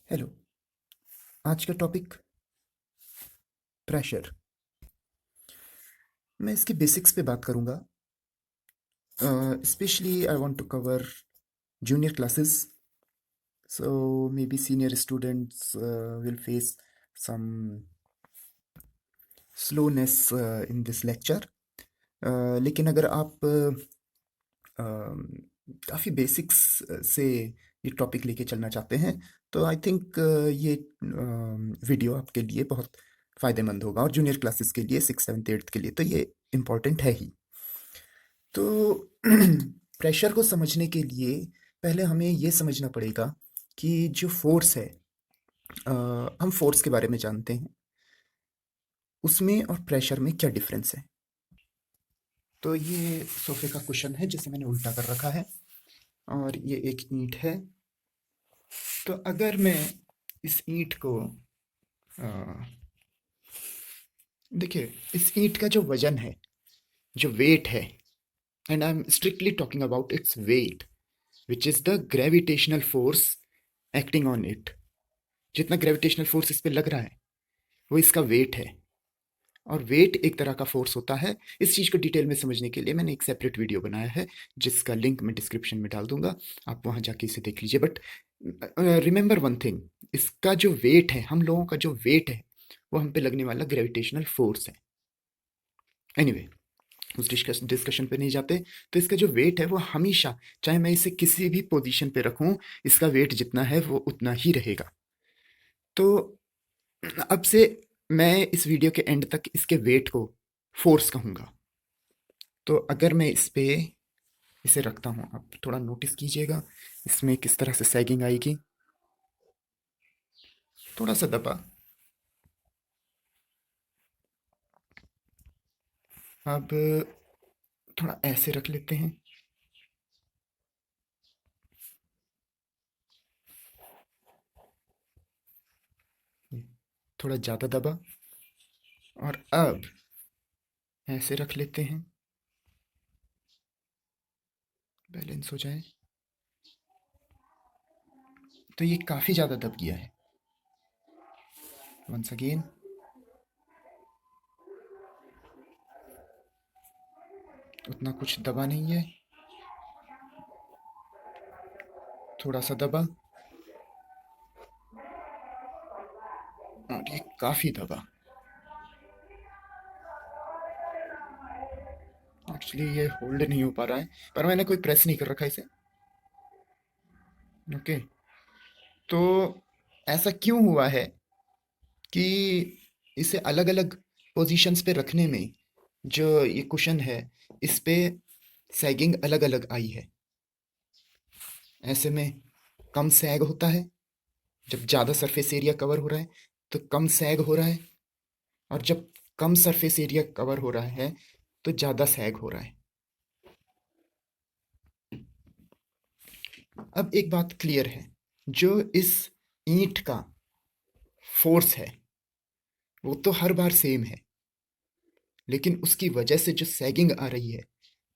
Hello. आज का topic pressure. मैं इसके बेसिक्स पे बात करूंगा। Specially I want to cover junior classes, so maybe senior students will face some slowness in this lecture. लेकिन अगर आप काफ़ी बेसिक्स से ये टॉपिक लेके चलना चाहते हैं तो आई थिंक ये वीडियो आपके लिए बहुत फ़ायदेमंद होगा, और जूनियर क्लासेस के लिए 6th 7th 8th के लिए तो ये इम्पोर्टेंट है ही। तो प्रेशर को समझने के लिए पहले हमें ये समझना पड़ेगा कि जो फोर्स है, हम फोर्स के बारे में जानते हैं, उसमें और प्रेशर में क्या डिफरेंस है। तो ये सोफे का कुशन है जिसे मैंने उल्टा कर रखा है, और ये एक ईंट है। तो अगर मैं इस ईंट को अ, देखिए, इस ईंट का जो वजन है, जो वेट है, and I am strictly talking about its weight, which is the gravitational force acting on it. जितना ग्रेविटेशनल फोर्स इस पे लग रहा है वो इसका वेट है। और वेट एक तरह का फोर्स होता है। इस चीज़ को डिटेल में समझने के लिए मैंने एक सेपरेट वीडियो बनाया है जिसका लिंक मैं डिस्क्रिप्शन में डाल दूंगा, आप वहाँ जाके इसे देख लीजिए। बट रिमेंबर वन थिंग, इसका जो वेट है, हम लोगों का जो वेट है, वो हम पे लगने वाला ग्रेविटेशनल फोर्स है। एनीवे, उस डिस्कशन पे नहीं जाते। तो इसका जो वेट है वो हमेशा, चाहे मैं इसे किसी भी पोजीशन पे रखूं, इसका वेट जितना है वो उतना ही रहेगा। तो अब से मैं इस वीडियो के एंड तक इसके वेट को फोर्स कहूँगा। तो अगर मैं इस पे इसे रखता हूँ, आप थोड़ा नोटिस कीजिएगा इसमें किस तरह से सैगिंग आएगी। थोड़ा सा दबा। अब थोड़ा ऐसे रख लेते हैं। थोड़ा ज़्यादा दबा। और अब ऐसे रख लेते हैं, बैलेंस हो जाए। तो ये काफ़ी ज़्यादा दब गया है। Once again. उतना कुछ दबा नहीं है। थोड़ा सा दबा। और ये काफ़ी दबा। एक्चुअली ये होल्ड नहीं हो पा रहा है, पर मैंने कोई प्रेस नहीं कर रखा इसे। ओके। तो ऐसा क्यों हुआ है कि इसे अलग अलग पोजीशंस पे रखने में जो ये कुशन है, इस पे सैगिंग अलग अलग आई है। ऐसे में कम सैग होता है जब ज़्यादा सरफेस एरिया कवर हो रहा है, तो कम सैग हो रहा है। और जब कम सरफेस एरिया कवर हो रहा है तो ज़्यादा सैग हो रहा है। अब एक बात क्लियर है, जो इस ईंट का फोर्स है वो तो हर बार सेम है, लेकिन उसकी वजह से जो सैगिंग आ रही है,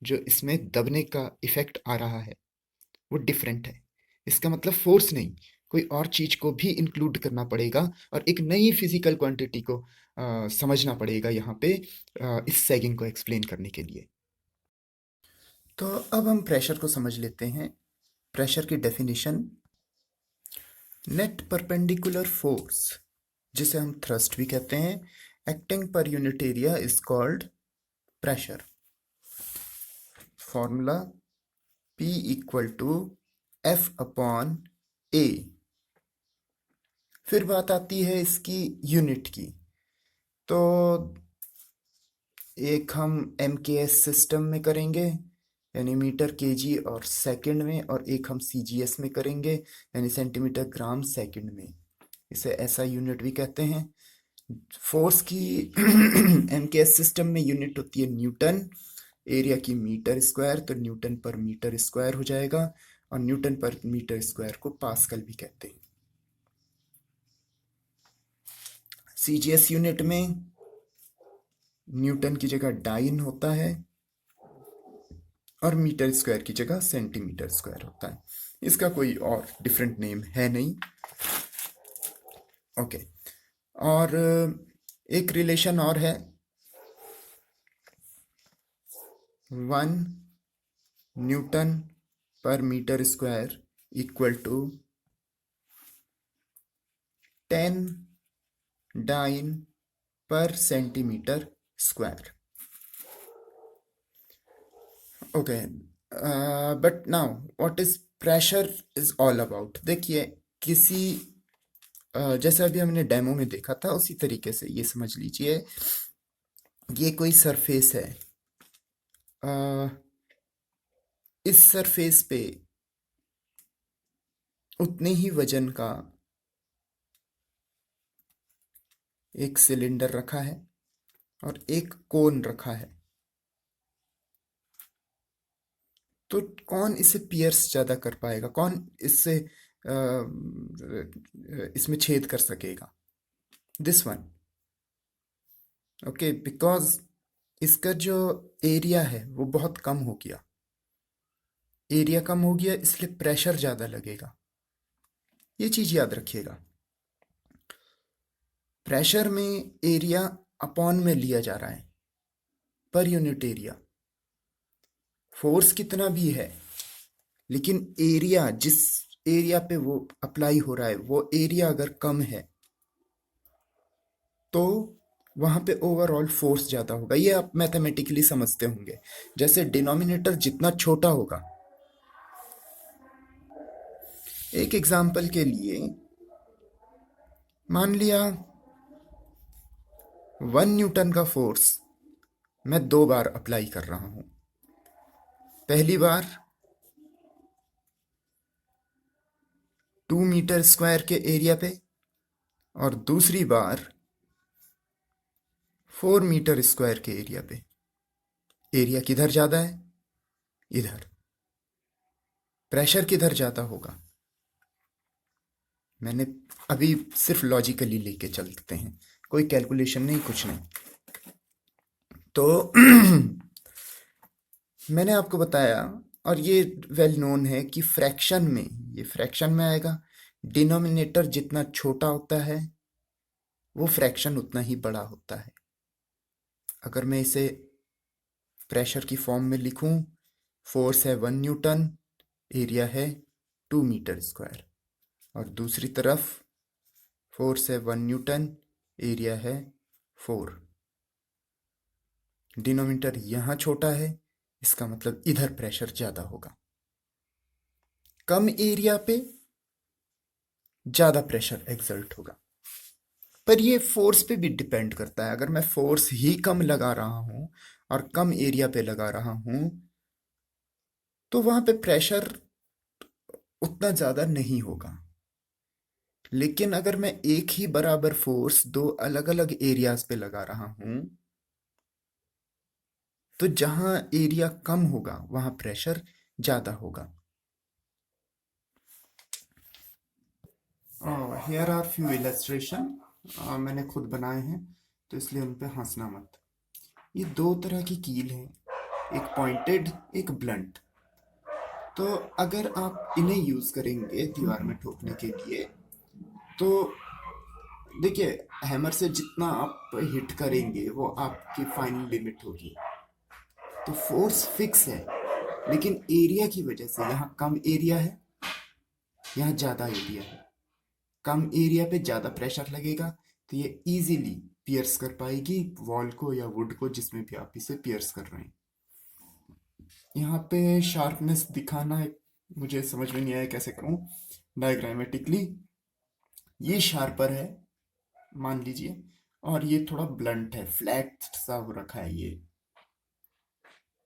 जो इसमें दबने का इफेक्ट आ रहा है, वो डिफरेंट है। इसका मतलब फोर्स नहीं, कोई और चीज को भी इंक्लूड करना पड़ेगा, और एक नई फिजिकल क्वांटिटी को समझना पड़ेगा यहाँ पे इस सैगिंग को एक्सप्लेन करने के लिए। तो अब हम प्रेशर को समझ लेते हैं। प्रेशर की डेफिनेशन: नेट परपेंडिकुलर फोर्स, जिसे हम थ्रस्ट भी कहते हैं, एक्टिंग पर unit area is called pressure. Formula: P equal to F upon A। फिर बात आती है इसकी यूनिट की। तो एक हम MKS सिस्टम में करेंगे, यानी मीटर केजी और सेकंड में, और एक हम CGS में करेंगे, यानी सेंटीमीटर ग्राम सेकंड में। इसे ऐसा यूनिट भी कहते हैं। फोर्स की MKS सिस्टम में यूनिट होती है न्यूटन, एरिया की मीटर स्क्वायर, तो न्यूटन पर मीटर स्क्वायर हो जाएगा। और न्यूटन पर मीटर स्क्वायर को पास्कल भी कहते हैं। CGS यूनिट में न्यूटन की जगह डाइन होता है, और मीटर स्क्वायर की जगह सेंटीमीटर स्क्वायर होता है। इसका कोई और डिफरेंट नेम है नहीं। ओके। और एक रिलेशन और है, 1 Newton/मीटर square equal to 10 Dyne/centimeter square. Okay, but now what is pressure is all about. देखिए, किसी जैसे अभी हमने डेमो में देखा था उसी तरीके से ये समझ लीजिए, ये कोई सरफेस है। अ, इस सरफेस पे उतने ही वजन का एक सिलेंडर रखा है और एक कोन रखा है। तो कौन इसे पियर्स ज्यादा कर पाएगा, कौन इससे इसमें छेद कर सकेगा? This one. ओके, बिकॉज इसका जो एरिया है वो बहुत कम हो गया। एरिया कम हो गया इसलिए प्रेशर ज्यादा लगेगा। ये चीज याद रखिएगा, प्रेशर में एरिया अपॉन में लिया जा रहा है, पर यूनिट एरिया। फोर्स कितना भी है लेकिन एरिया, जिस एरिया पे वो अप्लाई हो रहा है वो एरिया अगर कम है तो वहां पे ओवरऑल फोर्स ज्यादा होगा। ये आप मैथमेटिकली समझते होंगे। जैसे डिनोमिनेटर जितना छोटा होगा, एक एग्जांपल के लिए मान लिया 1 न्यूटन का फोर्स मैं 2 बार अप्लाई कर रहा हूं। पहली बार 2 मीटर स्क्वायर के एरिया पे और दूसरी बार 4 मीटर स्क्वायर के एरिया पे। एरिया किधर ज्यादा है? इधर। प्रेशर किधर ज्यादा होगा? मैंने अभी सिर्फ लॉजिकली लेके चलते हैं, कोई कैलकुलेशन नहीं, कुछ नहीं। तो मैंने आपको बताया, और ये वेल नोन है कि फ्रैक्शन में, ये फ्रैक्शन में आएगा, डिनोमिनेटर जितना छोटा होता है वो फ्रैक्शन उतना ही बड़ा होता है। अगर मैं इसे प्रेशर की फॉर्म में लिखूं, फोर्स है 1 न्यूटन, एरिया है 2 मीटर स्क्वायर, और दूसरी तरफ फोर्स है 1 न्यूटन, एरिया है 4। डिनोमिनेटर यहां छोटा है, इसका मतलब इधर प्रेशर ज्यादा होगा। कम एरिया पे ज्यादा प्रेशर एक्सर्ट होगा। पर ये फोर्स पे भी डिपेंड करता है। अगर मैं फोर्स ही कम लगा रहा हूं और कम एरिया पे लगा रहा हूं तो वहां पे प्रेशर उतना ज्यादा नहीं होगा। लेकिन अगर मैं एक ही बराबर फोर्स दो अलग अलग एरियाज पे लगा रहा हूं तो जहां एरिया कम होगा वहां प्रेशर ज्यादा होगा। हियर आर फ्यू इलस्ट्रेशन, मैंने खुद बनाए हैं तो इसलिए उन पे हंसना मत। ये 2 तरह की कील हैं, एक पॉइंटेड एक ब्लंट। तो अगर आप इन्हें यूज करेंगे दीवार में ठोकने के लिए तो देखिए, हैमर से जितना आप हिट करेंगे वो आपकी फाइनल लिमिट होगी। तो फोर्स फिक्स है लेकिन एरिया की वजह से यहाँ कम एरिया है, यहाँ ज्यादा एरिया है। कम एरिया पे ज्यादा प्रेशर लगेगा तो ये इजीली पियर्स कर पाएगी वॉल को या वुड को, जिसमें भी आप इसे पियर्स कर रहे हैं। यहाँ पे शार्पनेस दिखाना है, मुझे समझ में नहीं आया कैसे करूं डायग्रामेटिकली। ये शार्पर है मान लीजिए, और ये थोड़ा ब्लंट है, फ्लैट सा हो रखा है ये।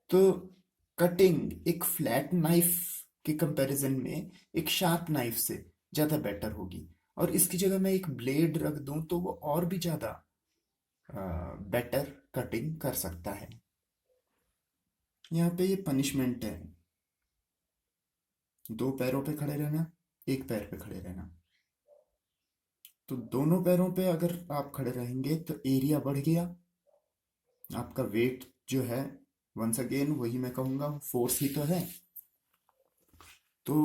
तो कटिंग एक फ्लैट नाइफ के कंपैरिजन में एक शार्प नाइफ से ज्यादा बेटर होगी। और इसकी जगह मैं एक ब्लेड रख दूं तो वो और भी ज्यादा बेटर कटिंग कर सकता है। यहाँ पे ये पनिशमेंट है, 2 पैरों पे खड़े रहना, एक पैर पे खड़े रहना। तो दोनों पैरों पे अगर आप खड़े रहेंगे तो एरिया बढ़ गया, आपका वेट जो है, वंस अगेन वही मैं कहूँगा, फोर्स ही तो है। तो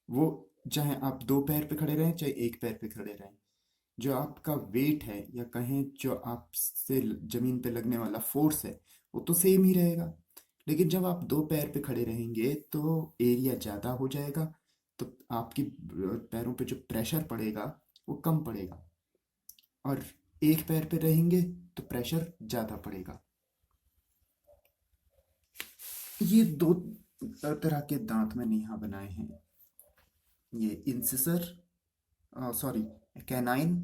वो चाहे आप दो पैर पे खड़े रहें चाहे एक पैर पे खड़े रहें, जो आपका वेट है या कहें जो आपसे जमीन पे लगने वाला फोर्स है वो तो सेम ही रहेगा। लेकिन जब आप दो पैर पे खड़े रहेंगे तो एरिया ज़्यादा हो जाएगा, तो आपकी पैरों पे जो प्रेशर पड़ेगा वो कम पड़ेगा, और एक पैर पे रहेंगे तो प्रेशर ज़्यादा पड़ेगा। ये दो तरह के दांत मैंने यहाँ बनाए हैं, ये इंसिसर, सॉरी, कैनाइन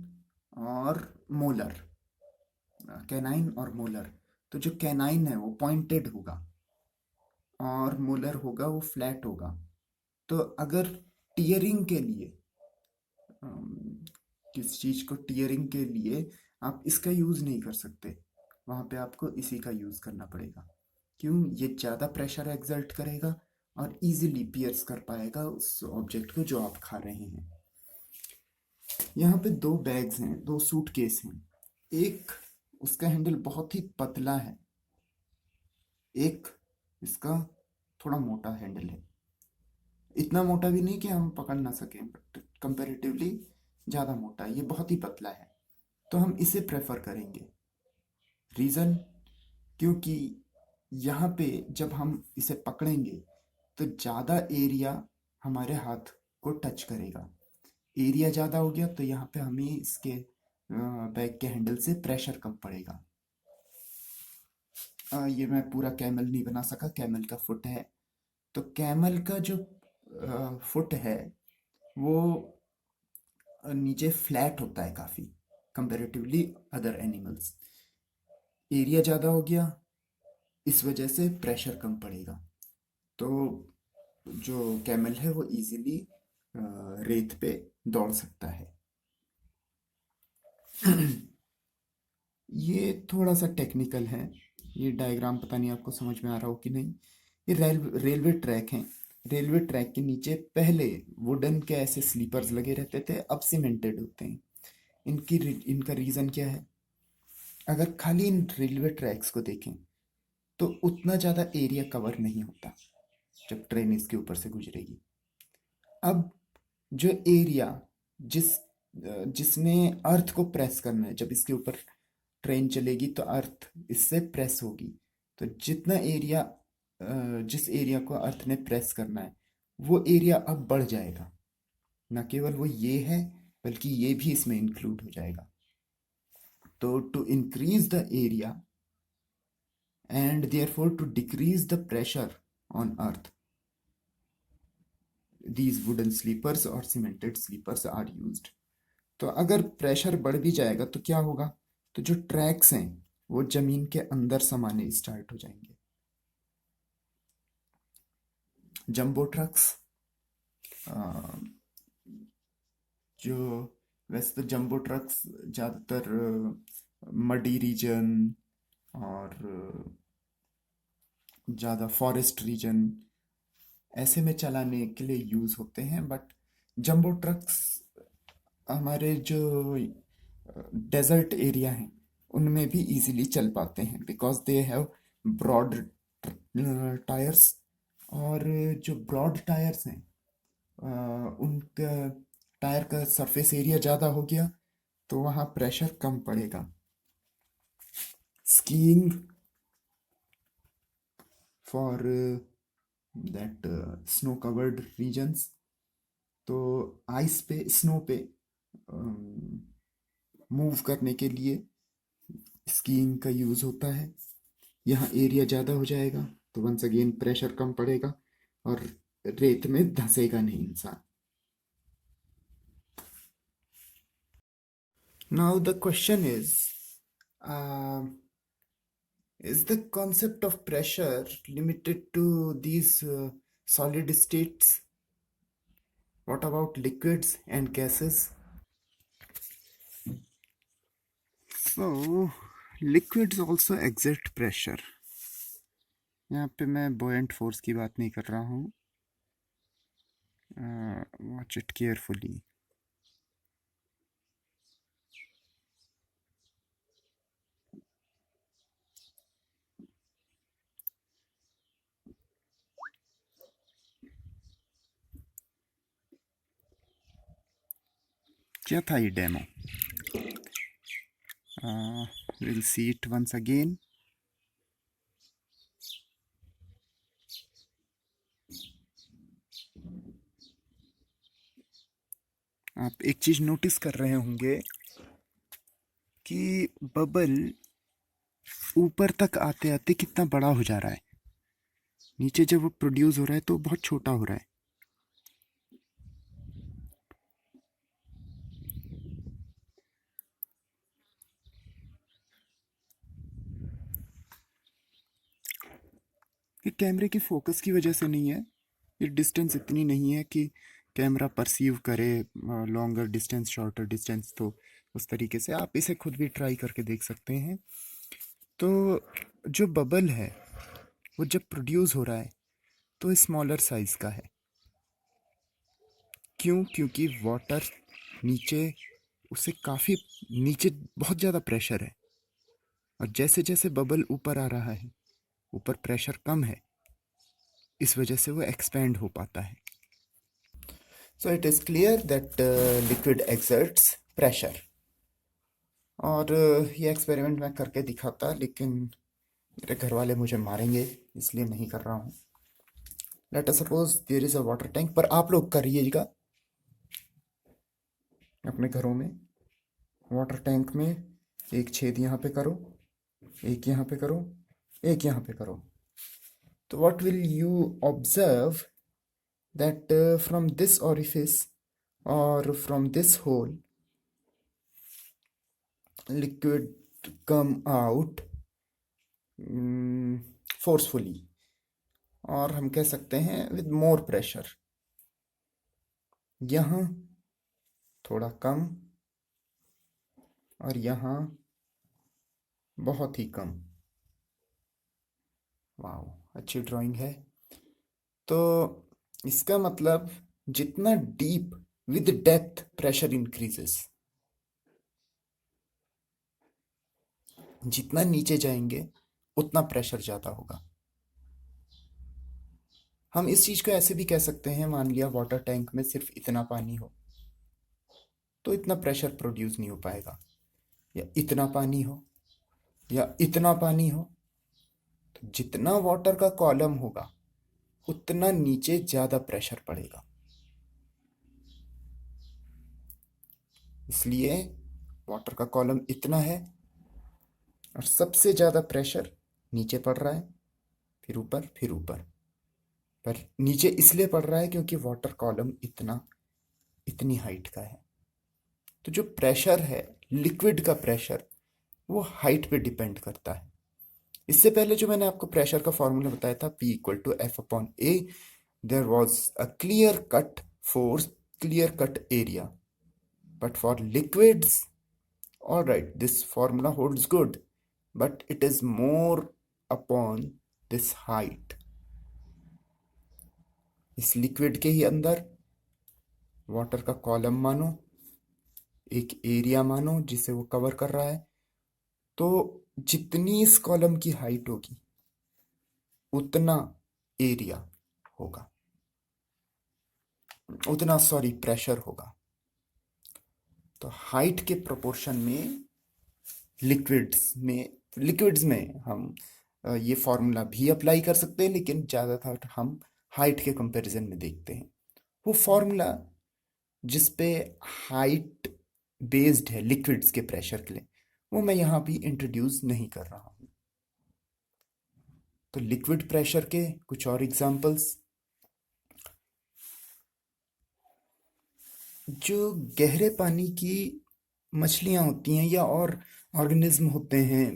और मोलर। कैनाइन और मोलर, तो जो कैनाइन है वो पॉइंटेड होगा और मोलर होगा वो फ्लैट होगा। तो अगर टीयरिंग के लिए, अम, किस चीज़ को टीयरिंग के लिए आप इसका यूज़ नहीं कर सकते, वहाँ पे आपको इसी का यूज़ करना पड़ेगा। क्यों? ये ज़्यादा प्रेशर एक्सर्ट करेगा और इजीली पियर्स कर पाएगा उस ऑब्जेक्ट को जो आप खा रहे हैं। यहाँ पे दो बैग्स हैं, दो सूटकेस हैं। एक, उसका हैंडल बहुत ही पतला है, एक इसका थोड़ा मोटा हैंडल है। इतना मोटा भी नहीं कि हम पकड़ ना सकें, बट कंपैरेटिवली ज़्यादा मोटा है, ये बहुत ही पतला है। तो हम इसे प्रेफर करेंगे। रीज़न, क्योंकि यहाँ पे जब हम इसे पकड़ेंगे तो ज़्यादा एरिया हमारे हाथ को टच करेगा। एरिया ज़्यादा हो गया तो यहाँ पे हमें इसके बैग के हैंडल से प्रेशर कम पड़ेगा। ये मैं पूरा कैमल नहीं बना सका, कैमल का फुट है। तो कैमल का जो फुट है वो नीचे फ्लैट होता है काफ़ी, कंपैरेटिवली अदर एनिमल्स। एरिया ज़्यादा हो गया, इस वजह से प्रेशर कम पड़ेगा। तो जो कैमल है वो इजीली रेत पे दौड़ सकता है। ये थोड़ा सा टेक्निकल है, ये डायग्राम पता नहीं आपको समझ में आ रहा हो कि नहीं। ये रेलवे ट्रैक हैं। रेलवे ट्रैक के नीचे पहले वुडन के ऐसे स्लीपर्स लगे रहते थे, अब सीमेंटेड होते हैं। इनका रीज़न क्या है? अगर खाली इन रेलवे ट्रैक्स को देखें तो उतना ज़्यादा एरिया कवर नहीं होता जब ट्रेन इसके ऊपर से गुजरेगी। अब जो एरिया जिस जिसने अर्थ को प्रेस करना है, जब इसके ऊपर ट्रेन चलेगी तो अर्थ इससे प्रेस होगी। तो जितना एरिया, जिस एरिया को अर्थ ने प्रेस करना है वो एरिया अब बढ़ जाएगा। न केवल वो ये है बल्कि ये भी इसमें इंक्लूड हो जाएगा। तो to increase the area and therefore to decrease the pressure on earth, these wooden sleepers or cemented sleepers are used। तो अगर प्रेशर बढ़ भी जाएगा तो क्या होगा? तो जो ट्रैक्स हैं वो जमीन के अंदर समाने स्टार्ट हो जाएंगे। जंबो ट्रक्स, जो वैसे तो जंबो ट्रक्स ज़्यादातर मडी रीजन और ज़्यादा फॉरेस्ट रीजन ऐसे में चलाने के लिए यूज़ होते हैं, बट जंबो ट्रक्स हमारे जो डेजर्ट एरिया हैं उनमें भी इजीली चल पाते हैं, because they have broad tyres. और जो ब्रॉड टायर्स हैं उनका टायर का सरफेस एरिया ज़्यादा हो गया तो वहाँ प्रेशर कम पड़ेगा। Skiing for that snow covered regions, तो आइस पे, स्नो पे मूव करने के लिए स्कीइंग का यूज़ होता है। यहाँ एरिया ज़्यादा हो जाएगा तो वंस अगेन प्रेशर कम पड़ेगा और रेत में धंसेगा नहीं इंसान। Now the question is the concept of pressure limited to these solid states? What about liquids and gases? So liquids also exert pressure। यहाँ पे मैं buoyant force की बात नहीं कर रहा हूँ, watch it carefully। क्या था ये demo? Will see it once again. आप एक चीज नोटिस कर रहे होंगे कि बबल ऊपर तक आते आते कितना बड़ा हो जा रहा है. नीचे जब वो प्रोड्यूस हो रहा है तो बहुत छोटा हो रहा है. ये कैमरे की फोकस की वजह से नहीं है. ये डिस्टेंस इतनी नहीं है कि कैमरा परसीव करे लॉन्गर डिस्टेंस शॉर्टर डिस्टेंस. तो उस तरीके से आप इसे खुद भी ट्राई करके देख सकते हैं. तो जो बबल है वो जब प्रोड्यूस हो रहा है तो स्मॉलर साइज का है. क्यों? क्योंकि वाटर नीचे उससे काफ़ी नीचे बहुत ज़्यादा प्रेशर है. और जैसे जैसे बबल ऊपर आ रहा है ऊपर प्रेशर कम है. इस वजह से वो एक्सपेंड हो पाता है. So it is clear that liquid exerts pressure. और ये एक्सपेरिमेंट मैं करके दिखाता लेकिन मेरे घर वाले मुझे मारेंगे इसलिए नहीं कर रहा हूँ. Let us suppose there is a water tank. पर आप लोग करिएगा अपने घरों में. वाटर टैंक में एक छेद यहाँ पे करो, एक यहाँ पे करो, एक यहाँ पे करो. तो what will you observe that from this orifice or from this hole liquid come out forcefully, और हम कह सकते हैं with more pressure. यहाँ थोड़ा कम और यहाँ बहुत ही कम. वाओ, अच्छी ड्राइंग है. तो इसका मतलब जितना deep with depth pressure increases, जितना नीचे जाएंगे उतना प्रेशर ज़्यादा होगा. हम इस चीज़ को ऐसे भी कह सकते हैं, मान लिया वाटर टैंक में सिर्फ इतना पानी हो तो इतना प्रेशर प्रोड्यूस नहीं हो पाएगा. या इतना पानी हो या इतना पानी हो, तो जितना वाटर का कॉलम होगा उतना नीचे ज़्यादा प्रेशर पड़ेगा. इसलिए वाटर का कॉलम इतना है और सबसे ज़्यादा प्रेशर नीचे पड़ रहा है, फिर ऊपर फिर ऊपर. पर नीचे इसलिए पड़ रहा है क्योंकि वाटर कॉलम इतनी हाइट का है. तो जो प्रेशर है लिक्विड का प्रेशर वो हाइट पे डिपेंड करता है. इससे पहले जो मैंने आपको प्रेशर का फॉर्मूला बताया था P=F/A, there was a clear cut force, clear cut area. But for liquids, all right, this formula holds good, but it is more upon this height. इस लिक्विड के ही अंदर वाटर का कॉलम मानो, एक area मानो जिसे वो कवर कर रहा है. तो जितनी इस कॉलम की हाइट होगी उतना एरिया होगा, उतना सॉरी प्रेशर होगा. तो हाइट के प्रोपोर्शन में लिक्विड्स में हम ये फॉर्मूला भी अप्लाई कर सकते हैं, लेकिन ज़्यादातर हम हाइट के कंपैरिजन में देखते हैं. वो फॉर्मूला जिस पे हाइट बेस्ड है लिक्विड्स के प्रेशर के लिए, वो मैं यहाँ भी इंट्रोड्यूस नहीं कर रहा हूँ. तो लिक्विड प्रेशर के कुछ और एग्जांपल्स. जो गहरे पानी की मछलियाँ होती हैं या और ऑर्गेनिज्म होते हैं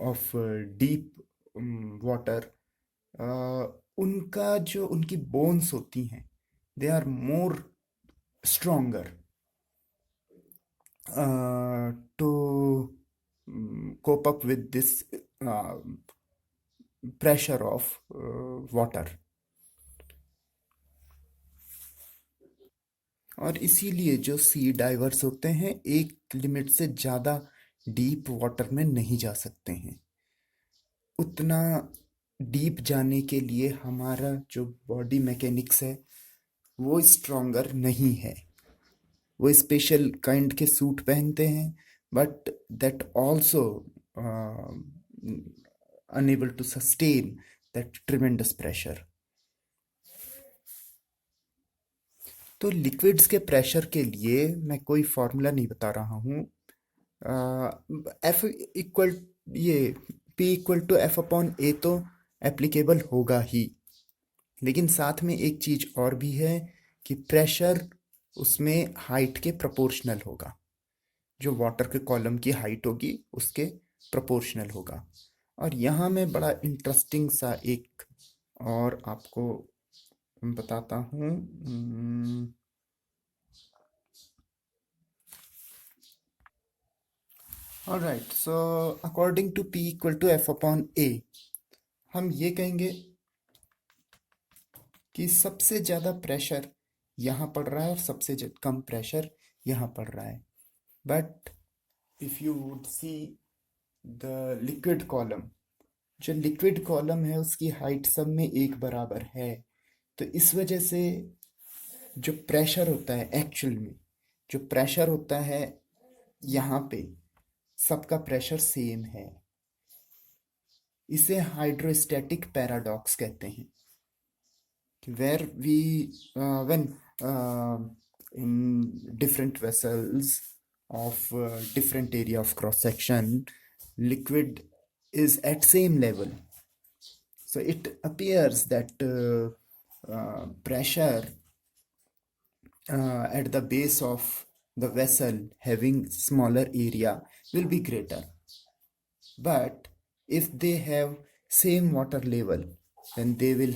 ऑफ डीप वाटर, उनका जो उनकी बोन्स होती हैं they are more stronger to cope up with this pressure of water. और इसीलिए जो सी डाइवर्स होते हैं एक लिमिट से ज़्यादा डीप वाटर में नहीं जा सकते हैं. उतना डीप जाने के लिए हमारा जो बॉडी मैकेनिक्स है वो स्ट्रोंगर नहीं है. वो स्पेशल काइंड के सूट पहनते हैं, but that also unable to sustain that tremendous pressure. तो लिक्विड्स के प्रेशर के लिए मैं कोई फॉर्मूला नहीं बता रहा हूँ. एफ इक्वल ये P equal to F upon A तो एप्लीकेबल होगा ही, लेकिन साथ में एक चीज और भी है कि प्रेशर उसमें हाइट के प्रोपोर्शनल होगा. जो वाटर के कॉलम की हाइट होगी उसके प्रोपोर्शनल होगा. और यहाँ मैं बड़ा इंटरेस्टिंग सा एक और आपको बताता हूँ. Alright, so according to P equal to F upon A, हम ये कहेंगे कि सबसे ज़्यादा प्रेशर यहाँ पड़ रहा है और सबसे कम प्रेशर यहाँ पड़ रहा है. But if you would see the liquid column, जो लिक्विड कॉलम है उसकी हाइट सब में एक बराबर है. तो इस वजह से जो प्रेशर होता है एक्चुअल में, जो प्रेशर होता है यहाँ पे, सबका प्रेशर सेम है. इसे हाइड्रोस्टैटिक पैराडॉक्स कहते हैं. where we when in different vessels of different area of cross section, liquid is at same level, so it appears that pressure at the base of the vessel having smaller area will be greater. But if they have same water level, then they will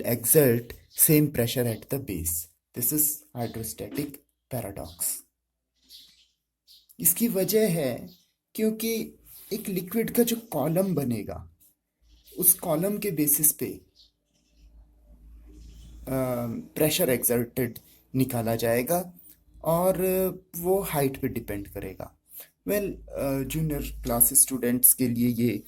exert same pressure at the base. This is hydrostatic paradox. इसकी वजह है क्योंकि एक liquid का जो column बनेगा उस column के बेसिस पे प्रेशर एक्सर्टेड निकाला जाएगा और वो हाइट पे डिपेंड करेगा. वेल, जूनियर क्लास स्टूडेंट्स के लिए ये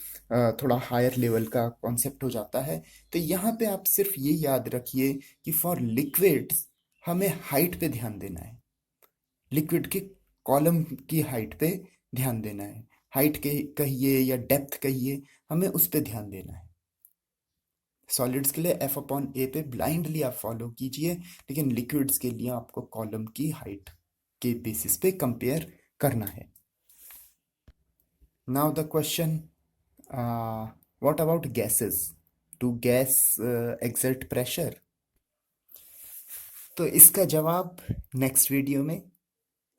थोड़ा हायर लेवल का कॉन्सेप्ट हो जाता है. तो यहाँ पे आप सिर्फ ये याद रखिए कि फॉर लिक्विड्स हमें हाइट पे ध्यान देना है. लिक्विड के कॉलम की हाइट पे ध्यान देना है. हाइट के कहिए या डेप्थ कहिए, हमें उस पे ध्यान देना है. सॉलिड्स के लिए एफ अपॉन ए पे ब्लाइंडली आप फॉलो कीजिए, लेकिन लिक्विड्स के लिए आपको कॉलम की हाइट के बेसिस पे कंपेयर करना है. Now the question, what about gases? Do gas exert pressure? तो इसका जवाब नेक्स्ट वीडियो में,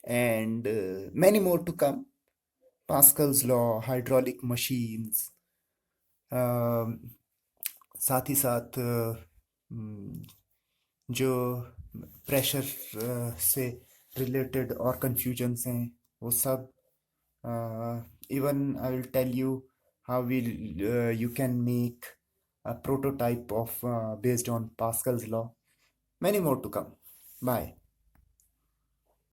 and many more to come. Pascal's law, hydraulic machines, साथ ही साथ जो प्रेशर से रिलेटेड और कन्फ्यूजन्स हैं वो सब. Even I will tell you how you can make a prototype of based on Pascal's law. Many more to come. Bye.